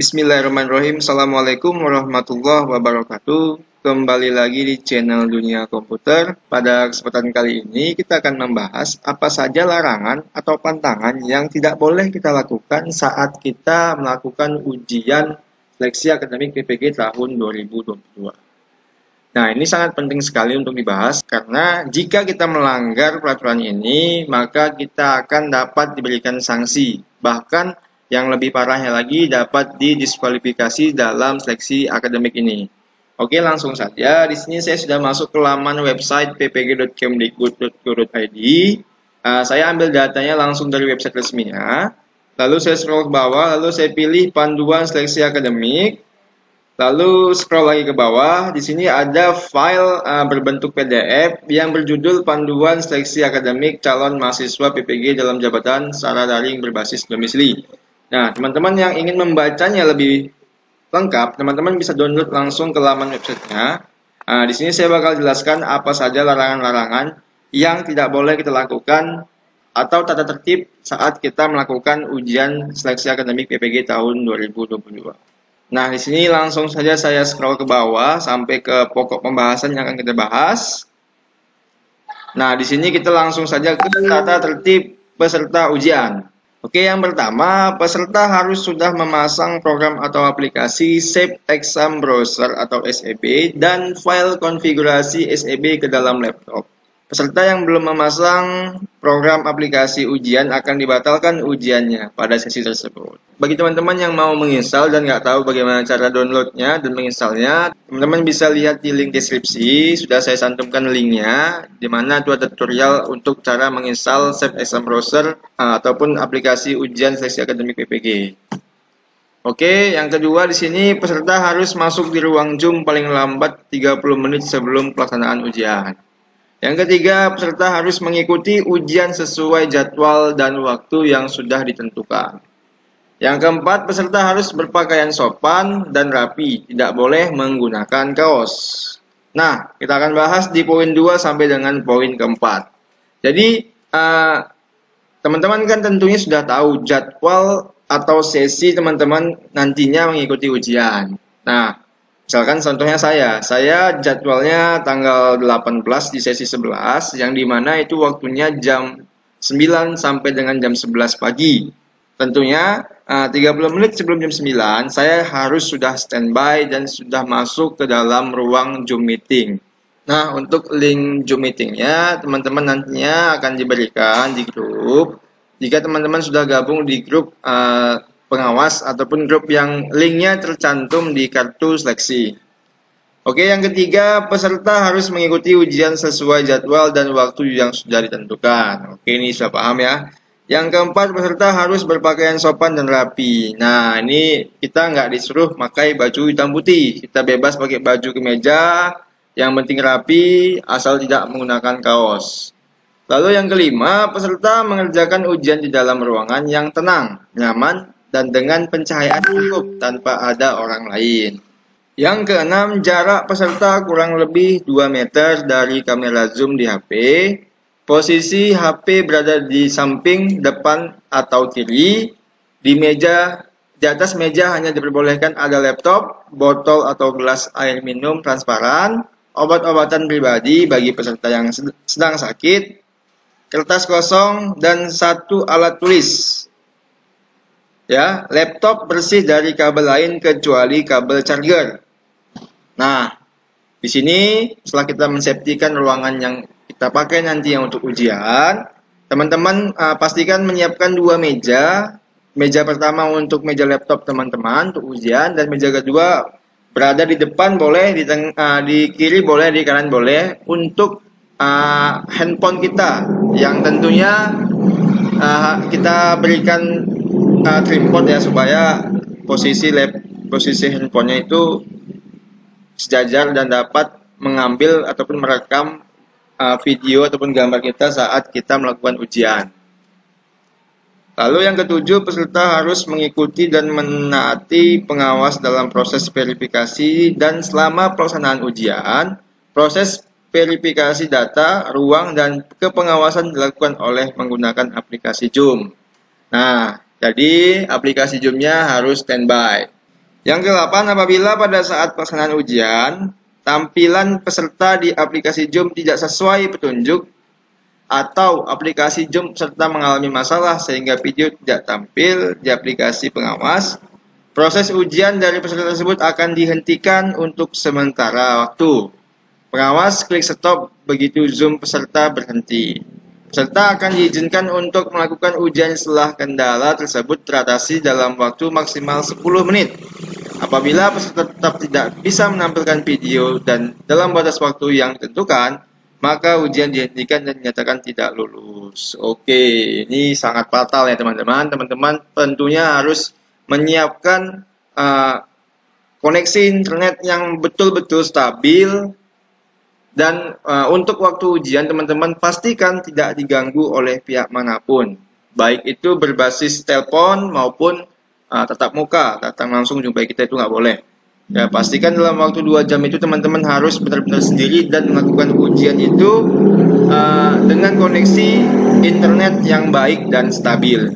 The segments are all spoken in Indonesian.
Bismillahirrahmanirrahim. Assalamualaikum warahmatullahi wabarakatuh. Kembali lagi di channel Dunia Komputer. Pada kesempatan kali ini kita akan membahas apa saja larangan atau pantangan yang tidak boleh kita lakukan saat kita melakukan ujian seleksi akademik PPG tahun 2022. Nah, ini sangat penting sekali untuk dibahas karena jika kita melanggar peraturan ini, maka kita akan dapat diberikan sanksi. Bahkan yang lebih parahnya lagi dapat didiskualifikasi dalam seleksi akademik ini. Oke, langsung saja. Di sini saya sudah masuk ke laman website ppg.kemdikbud.go.id. Saya ambil datanya langsung dari website resminya. Lalu saya scroll ke bawah, lalu saya pilih panduan seleksi akademik. Lalu scroll lagi ke bawah. Di sini ada file berbentuk PDF yang berjudul Panduan Seleksi Akademik Calon Mahasiswa PPG dalam Jabatan Secara Daring Berbasis Domisili. Nah, teman-teman yang ingin membacanya lebih lengkap, teman-teman bisa download langsung ke laman websitenya. Di sini saya bakal jelaskan apa saja larangan-larangan yang tidak boleh kita lakukan atau tata tertib saat kita melakukan ujian seleksi akademik PPG tahun 2022. Nah, di sini langsung saja saya scroll ke bawah sampai ke pokok pembahasan yang akan kita bahas. Nah, di sini kita langsung saja ke tata tertib peserta ujian. Oke, yang pertama, peserta harus sudah memasang program atau aplikasi Shape Exam Browser atau SEB dan file konfigurasi SEB ke dalam laptop. Peserta yang belum memasang program aplikasi ujian akan dibatalkan ujiannya pada sesi tersebut. Bagi teman-teman yang mau menginstal dan nggak tahu bagaimana cara downloadnya dan menginstalnya, teman-teman bisa lihat di link deskripsi, sudah saya cantumkan linknya, di mana itu ada tutorial untuk cara menginstal Shape Exam Browser ataupun aplikasi ujian seleksi akademik PPG. Oke, yang kedua di sini peserta harus masuk di ruang Zoom paling lambat 30 menit sebelum pelaksanaan ujian. Yang ketiga, peserta harus mengikuti ujian sesuai jadwal dan waktu yang sudah ditentukan. Yang keempat, peserta harus berpakaian sopan dan rapi, tidak boleh menggunakan kaos. Nah, kita akan bahas di poin 2 sampai dengan poin keempat. Jadi, teman-teman kan tentunya sudah tahu jadwal atau sesi teman-teman nantinya mengikuti ujian. Nah, misalkan contohnya saya jadwalnya tanggal 18 di sesi 11, yang dimana itu waktunya jam 9 sampai dengan jam 11 pagi. Tentunya 30 menit sebelum jam 9, saya harus sudah standby dan sudah masuk ke dalam ruang Zoom meeting. Nah, untuk link Zoom meetingnya, teman-teman nantinya akan diberikan di grup. Jika teman-teman sudah gabung di grup pengawas ataupun grup yang linknya tercantum di kartu seleksi. Oke, yang ketiga, peserta harus mengikuti ujian sesuai jadwal dan waktu yang sudah ditentukan. Oke, ini sudah paham ya. Yang keempat, peserta harus berpakaian sopan dan rapi. Nah, ini kita nggak disuruh pakai baju hitam putih. Kita bebas pakai baju kemeja, yang penting rapi, asal tidak menggunakan kaos. Lalu yang kelima, peserta mengerjakan ujian di dalam ruangan yang tenang, nyaman, dan dengan pencahayaan cukup tanpa ada orang lain. Yang keenam, jarak peserta kurang lebih 2 meter dari kamera zoom di HP. Posisi HP berada di samping, depan, atau kiri. Di atas meja hanya diperbolehkan ada laptop, botol atau gelas air minum transparan, obat-obatan pribadi bagi peserta yang sedang sakit, kertas kosong, dan 1 alat tulis. Ya, laptop bersih dari kabel lain kecuali kabel charger. Nah, di sini setelah kita mensafetykan ruangan yang kita pakai nanti yang untuk ujian, teman-teman pastikan menyiapkan 2 meja. Meja pertama untuk meja laptop teman-teman untuk ujian, dan meja kedua berada di depan boleh, di kiri boleh, di kanan boleh, untuk handphone kita yang tentunya kita berikan tripod ya, supaya posisi handphonenya itu sejajar dan dapat mengambil ataupun merekam video ataupun gambar kita saat kita melakukan ujian. Lalu yang ketujuh, peserta harus mengikuti dan menaati pengawas dalam proses verifikasi dan selama pelaksanaan ujian, proses verifikasi data, ruang, dan kepengawasan dilakukan oleh menggunakan aplikasi Zoom. Nah, jadi aplikasi Zoom-nya harus standby. Yang ke-8, apabila pada saat pelaksanaan ujian, tampilan peserta di aplikasi Zoom tidak sesuai petunjuk, atau aplikasi Zoom peserta mengalami masalah sehingga video tidak tampil di aplikasi pengawas, proses ujian dari peserta tersebut akan dihentikan untuk sementara waktu. Pengawas klik stop begitu Zoom peserta berhenti. Peserta akan diizinkan untuk melakukan ujian setelah kendala tersebut teratasi dalam waktu maksimal 10 menit. Apabila peserta tetap tidak bisa menampilkan video dan dalam batas waktu yang ditentukan, maka ujian dihentikan dan dinyatakan tidak lulus. Oke, ini sangat fatal ya teman-teman. Teman-teman tentunya harus menyiapkan koneksi internet yang betul-betul stabil. Dan untuk waktu ujian teman-teman pastikan tidak diganggu oleh pihak manapun. Baik itu berbasis telepon maupun tatap muka, datang langsung jumpai kita itu nggak boleh. Ya, pastikan dalam waktu 2 jam itu teman-teman harus benar-benar sendiri dan melakukan ujian itu dengan koneksi internet yang baik dan stabil.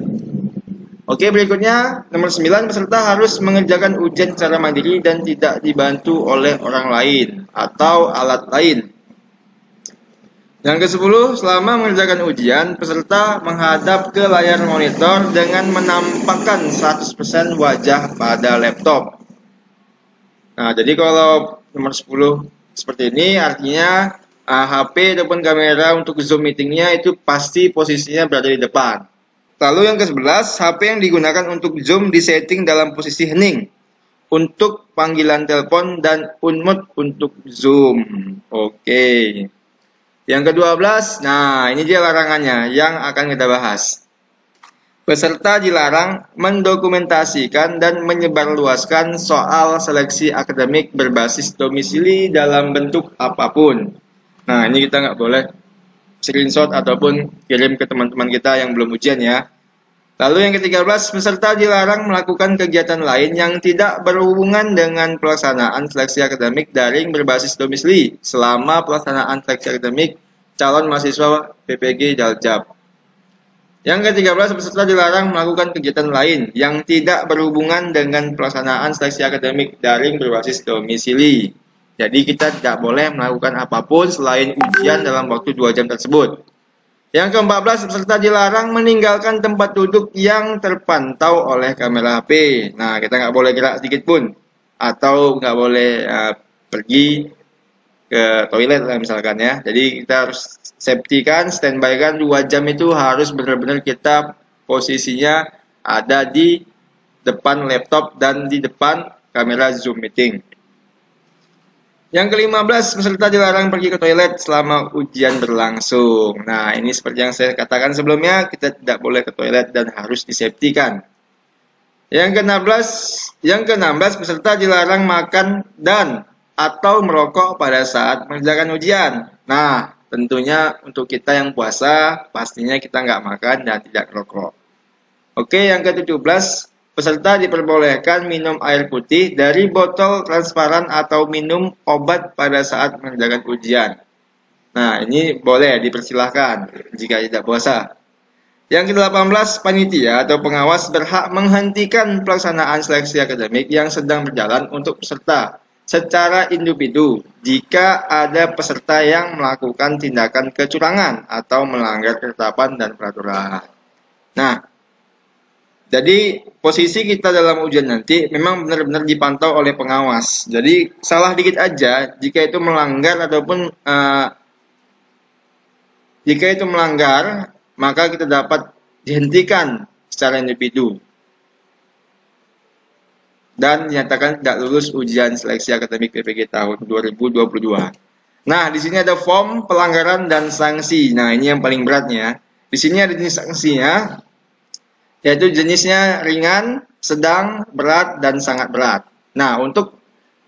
Oke, berikutnya nomor 9, peserta harus mengerjakan ujian secara mandiri dan tidak dibantu oleh orang lain atau alat lain. Yang ke-10, selama mengerjakan ujian, peserta menghadap ke layar monitor dengan menampakkan 100% wajah pada laptop. Nah, jadi kalau nomor 10 seperti ini artinya HP ataupun kamera untuk Zoom meetingnya itu pasti posisinya berada di depan. Lalu yang ke-11, HP yang digunakan untuk Zoom disetting dalam posisi hening untuk panggilan telepon dan unmute untuk Zoom. Oke. Yang ke-12, nah ini dia larangannya yang akan kita bahas. Peserta dilarang mendokumentasikan dan menyebarluaskan soal seleksi akademik berbasis domisili dalam bentuk apapun. Nah, ini kita nggak boleh screenshot ataupun kirim ke teman-teman kita yang belum ujian ya. Lalu yang ke-13, peserta dilarang melakukan kegiatan lain yang tidak berhubungan dengan pelaksanaan seleksi akademik daring berbasis domisili selama pelaksanaan seleksi akademik calon mahasiswa PPG Daljab. Yang ke-13, peserta dilarang melakukan kegiatan lain yang tidak berhubungan dengan pelaksanaan seleksi akademik daring berbasis domisili. Jadi kita tidak boleh melakukan apapun selain ujian dalam waktu 2 jam tersebut. Yang ke-14, peserta dilarang meninggalkan tempat duduk yang terpantau oleh kamera HP. Nah, kita nggak boleh gerak sedikit pun. Atau nggak boleh pergi ke toilet lah misalkan ya. Jadi kita harus safety kan, standby kan 2 jam itu harus benar-benar kita posisinya ada di depan laptop dan di depan kamera Zoom meeting. Yang ke-15, peserta dilarang pergi ke toilet selama ujian berlangsung. Nah, ini seperti yang saya katakan sebelumnya, kita tidak boleh ke toilet dan harus disafety-kan. Yang ke-16, peserta dilarang makan dan atau merokok pada saat mengerjakan ujian. Nah, tentunya untuk kita yang puasa, pastinya kita nggak makan dan tidak merokok. Oke, yang ke-17, peserta diperbolehkan minum air putih dari botol transparan atau minum obat pada saat mengerjakan ujian. Nah, ini boleh dipersilahkan jika tidak puasa. Yang ke-18, panitia atau pengawas berhak menghentikan pelaksanaan seleksi akademik yang sedang berjalan untuk peserta secara individu jika ada peserta yang melakukan tindakan kecurangan atau melanggar ketetapan dan peraturan. Nah, jadi posisi kita dalam ujian nanti memang benar-benar dipantau oleh pengawas. Jadi salah dikit aja jika itu melanggar ataupun jika itu melanggar maka kita dapat dihentikan secara individu dan dinyatakan tidak lulus ujian seleksi akademik PPG tahun 2022. Nah, di sini ada form pelanggaran dan sanksi. Nah, ini yang paling beratnya. Di sini ada jenis sanksinya, yaitu jenisnya ringan, sedang, berat, dan sangat berat. Nah, untuk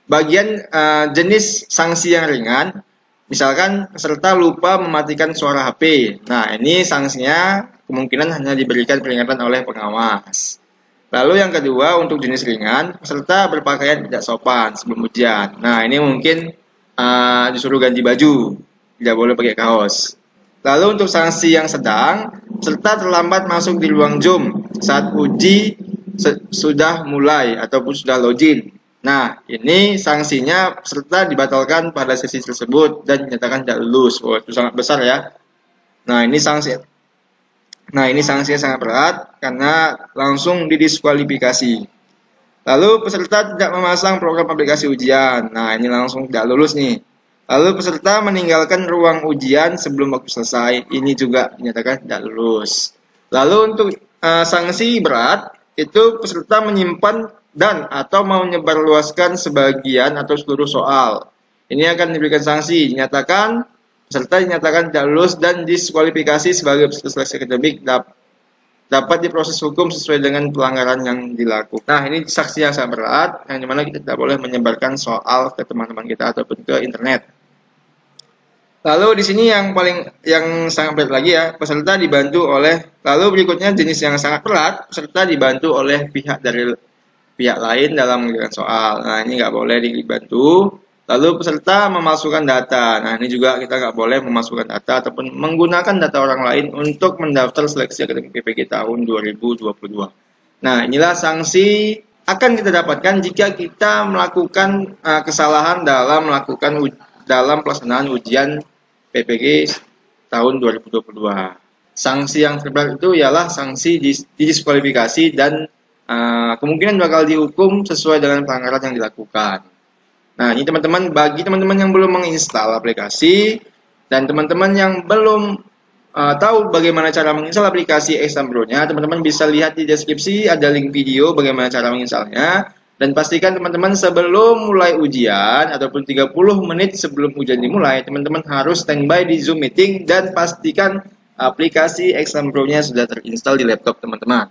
bagian jenis sanksi yang ringan, misalkan peserta lupa mematikan suara HP. Nah, ini sanksinya kemungkinan hanya diberikan peringatan oleh pengawas. Lalu yang kedua, untuk jenis ringan, peserta berpakaian tidak sopan sebelum ujian. Nah, ini mungkin disuruh ganti baju, tidak boleh pakai kaos. Lalu untuk sanksi yang sedang, peserta terlambat masuk di ruang Zoom saat uji sudah mulai ataupun sudah login. Nah, ini sanksinya peserta dibatalkan pada sesi tersebut dan dinyatakan tidak lulus. Oh, itu sangat besar ya. Nah, ini sanksinya sangat berat karena langsung didiskualifikasi. Lalu peserta tidak memasang program aplikasi ujian. Nah, ini langsung tidak lulus nih. Lalu peserta meninggalkan ruang ujian sebelum waktu selesai. Ini juga dinyatakan tidak lulus. Lalu untuk sanksi berat, itu peserta menyimpan dan atau mau menyebarluaskan sebagian atau seluruh soal. Ini akan diberikan sanksi. Peserta dinyatakan tidak lulus dan diskualifikasi sebagai peserta seleksi akademik dapat diproses hukum sesuai dengan pelanggaran yang dilakukan. Nah, ini sanksi yang sangat berat, yang dimana kita tidak boleh menyebarkan soal ke teman-teman kita ataupun ke internet. Lalu di sini yang sangat berat lagi ya, peserta dibantu oleh, lalu berikutnya jenis yang sangat berat, peserta dibantu oleh pihak lain dalam mengerjakan soal. Nah, ini nggak boleh dibantu. Lalu peserta memasukkan data. Nah, ini juga kita nggak boleh memasukkan data ataupun menggunakan data orang lain untuk mendaftar seleksi akademik PPG tahun 2022. Nah, inilah sanksi akan kita dapatkan jika kita melakukan kesalahan dalam pelaksanaan ujian PPG tahun 2022. Sanksi yang terberat itu ialah sanksi didiskualifikasi dan kemungkinan bakal dihukum sesuai dengan pelanggaran yang dilakukan. Nah, ini teman-teman, bagi teman-teman yang belum menginstal aplikasi dan teman-teman yang belum tahu bagaimana cara menginstal aplikasi Exambro-nya, teman-teman bisa lihat di deskripsi ada link video bagaimana cara menginstalnya. Dan pastikan teman-teman sebelum mulai ujian ataupun 30 menit sebelum ujian dimulai, teman-teman harus standby di Zoom meeting dan pastikan aplikasi Exambro-nya sudah terinstall di laptop teman-teman.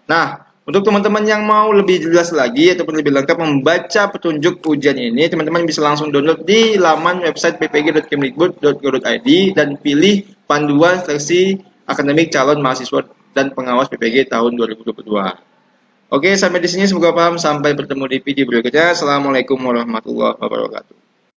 Nah, untuk teman-teman yang mau lebih jelas lagi ataupun lebih lengkap membaca petunjuk ujian ini, teman-teman bisa langsung download di laman website ppg.kemdikbud.go.id dan pilih panduan seleksi akademik calon mahasiswa dan pengawas PPG tahun 2022. Oke, sampai di sini semoga paham. Sampai bertemu di video berikutnya. Assalamualaikum warahmatullahi wabarakatuh.